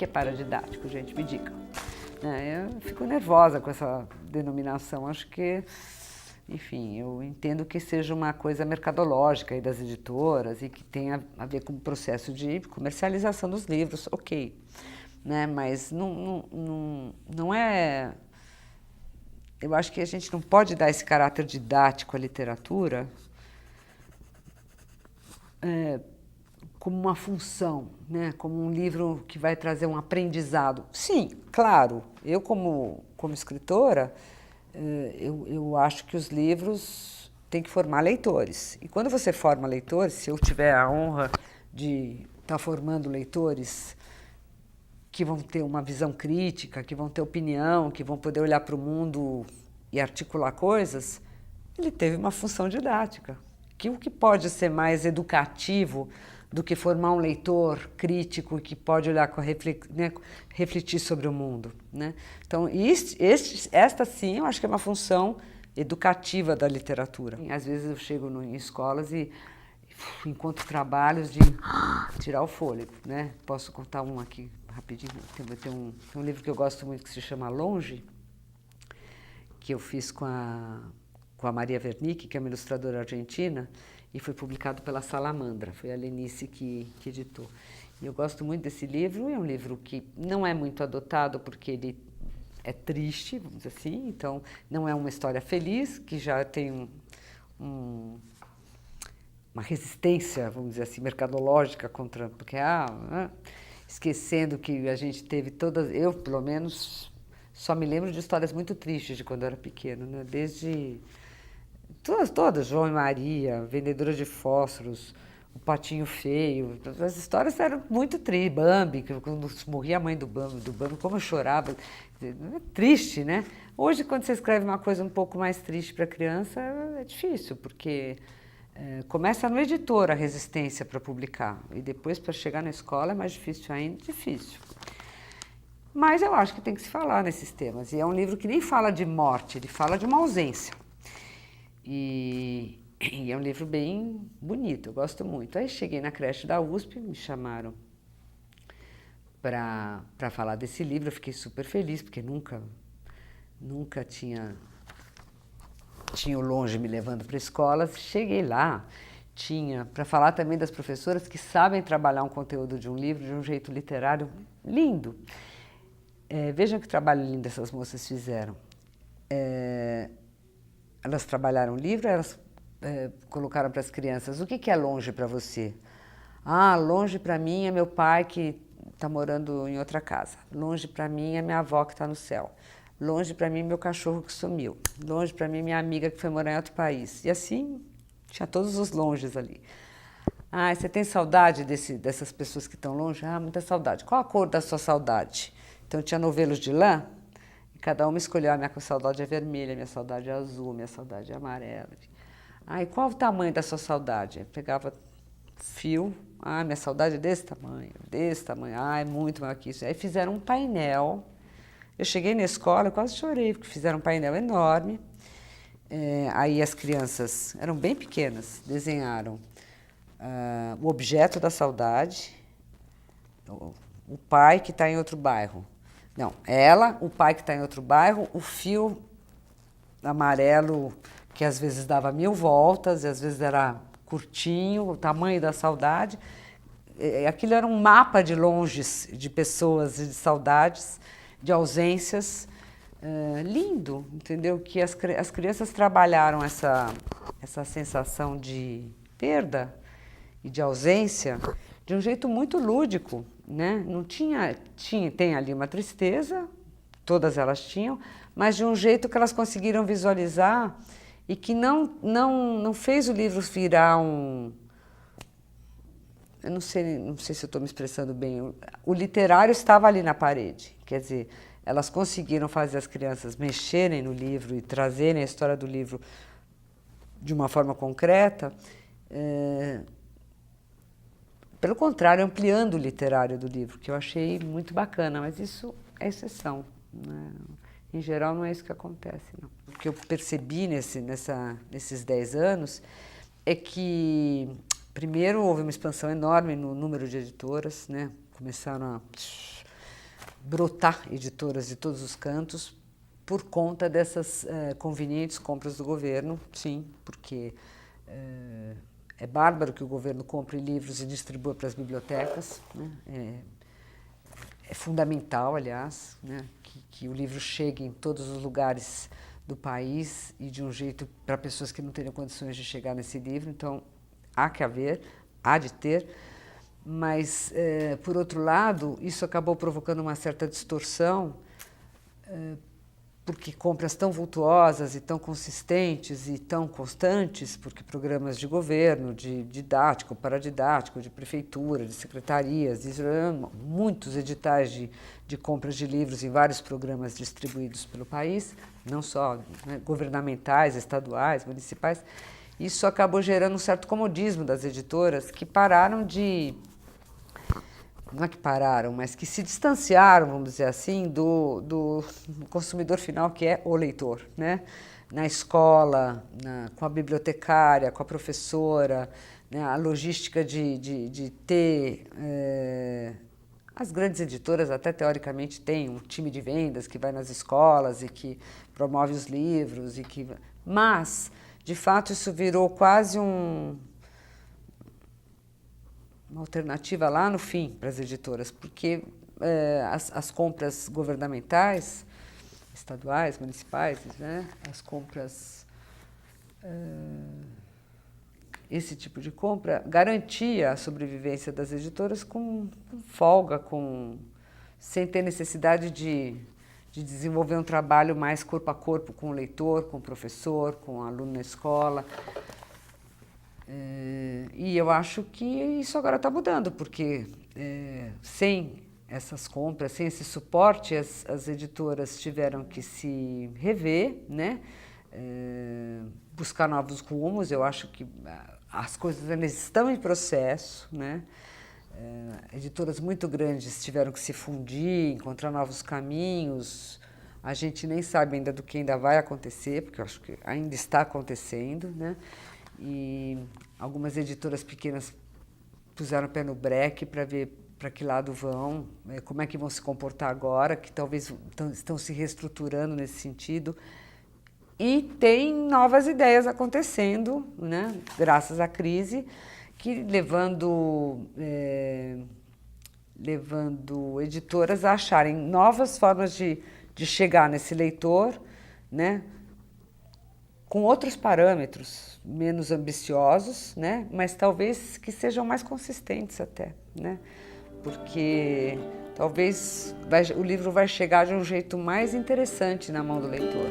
que é paradidático, gente? Me diga. Eu fico nervosa com essa denominação, acho que, enfim, eu entendo que seja uma coisa mercadológica aí das editoras e que tenha a ver com o processo de comercialização dos livros, ok, né? Mas não é... Eu acho que a gente não pode dar esse caráter didático à literatura como uma função, né? Como um livro que vai trazer um aprendizado. Sim, claro, eu como escritora, eu acho que os livros têm que formar leitores. E quando você forma leitores, se eu tiver a honra de estar formando leitores que vão ter uma visão crítica, que vão ter opinião, que vão poder olhar para o mundo e articular coisas, ele teve uma função didática. Que o que pode ser mais educativo do que formar um leitor crítico que pode olhar refletir sobre o mundo, né? Então, esta sim, eu acho que é uma função educativa da literatura. Às vezes eu chego em escolas e encontro trabalhos de tirar o fôlego, né? Posso contar um aqui rapidinho. Tem um livro que eu gosto muito que se chama Longe, que eu fiz com a Maria Wernicke, que é uma ilustradora argentina, e foi publicado pela Salamandra, foi a Lenice que editou. E eu gosto muito desse livro, é um livro que não é muito adotado porque ele é triste, vamos dizer assim, então não é uma história feliz, que já tem uma resistência, vamos dizer assim, mercadológica contra... Porque, esquecendo que a gente teve todas... Eu, pelo menos, só me lembro de histórias muito tristes de quando eu era pequeno, né? Desde... Todas, João e Maria, Vendedora de Fósforos, O Patinho Feio, as histórias eram muito tristes. Bambi, quando morria a mãe do Bambi, como eu chorava. É triste, né? Hoje, quando você escreve uma coisa um pouco mais triste para a criança, é difícil, porque começa no editor a resistência para publicar, e depois para chegar na escola é mais difícil ainda, difícil. Mas eu acho que tem que se falar nesses temas, e é um livro que nem fala de morte, ele fala de uma ausência. E é um livro bem bonito, eu gosto muito. Aí cheguei na creche da USP, me chamaram para falar desse livro, eu fiquei super feliz, porque nunca tinha o Longe me levando para escolas. Cheguei lá, tinha para falar também das professoras que sabem trabalhar um conteúdo de um livro de um jeito literário lindo. Vejam que trabalho lindo essas moças fizeram. Elas trabalharam o livro, elas colocaram para as crianças: o que é longe para você? Longe para mim é meu pai que está morando em outra casa. Longe para mim é minha avó que está no céu. Longe para mim é meu cachorro que sumiu. Longe para mim é minha amiga que foi morar em outro país. E assim, tinha todos os longes ali. Você tem saudade dessas pessoas que estão longe? Muita saudade. Qual a cor da sua saudade? Então tinha novelos de lã. Cada uma escolheu: a minha saudade é vermelha, a minha saudade é azul, a minha saudade é amarela. E qual o tamanho da sua saudade? Eu pegava fio, minha saudade é desse tamanho, é muito maior que isso. Aí fizeram um painel. Eu cheguei na escola, eu quase chorei, porque fizeram um painel enorme. Aí as crianças, eram bem pequenas, desenharam o objeto da saudade, o pai que está em outro bairro. Não, ela, o pai que está em outro bairro, o fio amarelo que às vezes dava 1000 voltas, e às vezes era curtinho, o tamanho da saudade. Aquilo era um mapa de longes, de pessoas e de saudades, de ausências. Lindo, entendeu? Que as crianças trabalharam essa sensação de perda e de ausência de um jeito muito lúdico, né? Não tem ali uma tristeza, todas elas tinham, mas de um jeito que elas conseguiram visualizar e que não fez o livro virar eu não sei se eu estou me expressando bem. O literário estava ali na parede, quer dizer, elas conseguiram fazer as crianças mexerem no livro e trazerem a história do livro de uma forma concreta. Pelo contrário, ampliando o literário do livro, que eu achei muito bacana, mas isso é exceção, né? Em geral, não é isso que acontece, não. O que eu percebi nesses 10 anos é que, primeiro, houve uma expansão enorme no número de editoras, né? Começaram brotar editoras de todos os cantos por conta dessas convenientes compras do governo, sim, porque é bárbaro que o governo compre livros e distribua para as bibliotecas, né? É fundamental, aliás, né, que o livro chegue em todos os lugares do país e de um jeito para pessoas que não teriam condições de chegar nesse livro. Então, há de ter, mas, por outro lado, isso acabou provocando uma certa distorção, porque compras tão vultuosas e tão consistentes e tão constantes, porque programas de governo, de didático, paradidático, de prefeitura, de secretarias, muitos editais de compras de livros em vários programas distribuídos pelo país, não só, né, governamentais, estaduais, municipais, isso acabou gerando um certo comodismo das editoras que pararam de... Não é que pararam, mas que se distanciaram, vamos dizer assim, do consumidor final, que é o leitor, né? Na escola, com a bibliotecária, com a professora, né? A logística de ter... as grandes editoras até teoricamente têm um time de vendas que vai nas escolas e que promove os livros, mas, de fato, isso virou quase uma alternativa lá no fim para as editoras, porque as compras governamentais, estaduais, municipais, né, as compras, esse tipo de compra garantia a sobrevivência das editoras com folga, sem ter necessidade de desenvolver um trabalho mais corpo a corpo com o leitor, com o professor, com o aluno na escola. E eu acho que isso agora está mudando, porque sem essas compras, sem esse suporte, as editoras tiveram que se rever, né? Buscar novos rumos. Eu acho que as coisas ainda estão em processo, né? Editoras muito grandes tiveram que se fundir, encontrar novos caminhos. A gente nem sabe ainda do que ainda vai acontecer, porque eu acho que ainda está acontecendo, né? E algumas editoras pequenas puseram o pé no breque para ver para que lado vão, como é que vão se comportar agora, que talvez estão se reestruturando nesse sentido. E tem novas ideias acontecendo, né, graças à crise, que levando editoras a acharem novas formas de chegar nesse leitor, né, com outros parâmetros, menos ambiciosos, né? Mas talvez que sejam mais consistentes até, né? Porque talvez o livro vai chegar de um jeito mais interessante na mão do leitor.